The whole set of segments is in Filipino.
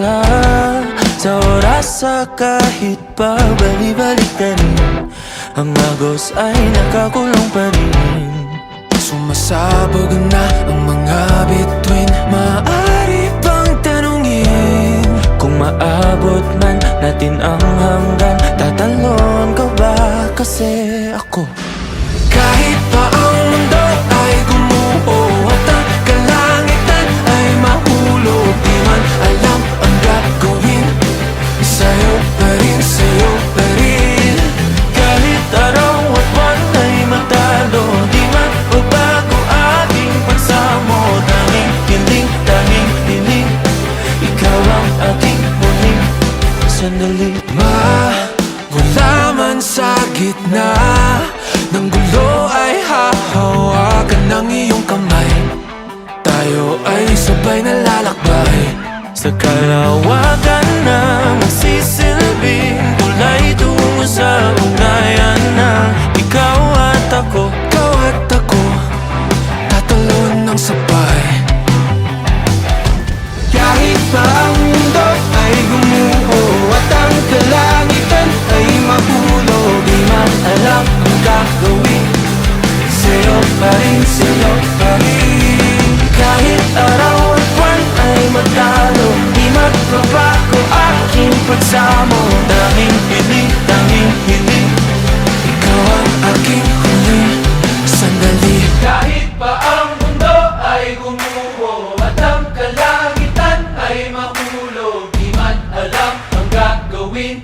wala sa oras sa kahit pa bali-balik ka rin. Ang agos ay nakakulong pa rin. Sumasabog na ang mga bituin. Maaari bang tanungin kung maabot man natin ang hanggan? Tatalon ka ba kasi ako? Kahit pa ang mundo ay gumuho at ang kalangitan ay mahulog, di man alam ang gagawin. Sa'yo pa rin, sa'yo pa rin. Kahit araw at buwan ay matalo, di man babago aking pagsamo. Tanging hiling, tanging hiling, ikaw ang aking huling sandali. Wala man sa gitna ng gulo ay hahawakan ng iyong kamay. Tayo ay sabay na lalakbay sa kalawakan na magsisilbing tulay tungo sa ugnayan na ikaw at ako, tatalon ng sabay. Kahit pa ang mundo ay gumuho at ang kalangitan ay mahulog, di man alam ang gagawin. Sa'yo pa rin, sa'yo pa rin. Kahit araw at buwan ay matalo, di magbabago aking pagsamo. Tanging hiling, ikaw ang aking huling sandali. Kahit pa ang mundo ay gumuho at ang kalangitan ay mahulog, di man alam ang gagawin.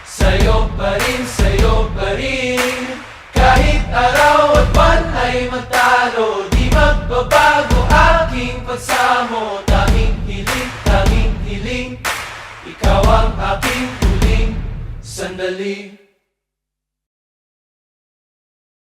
Sa'yo pa rin, sa'yo pa rin. Kahit araw at buwan ay matalo, di magbabago aking pagsamo. Tanging hiling, ikaw ang aking huling sandali.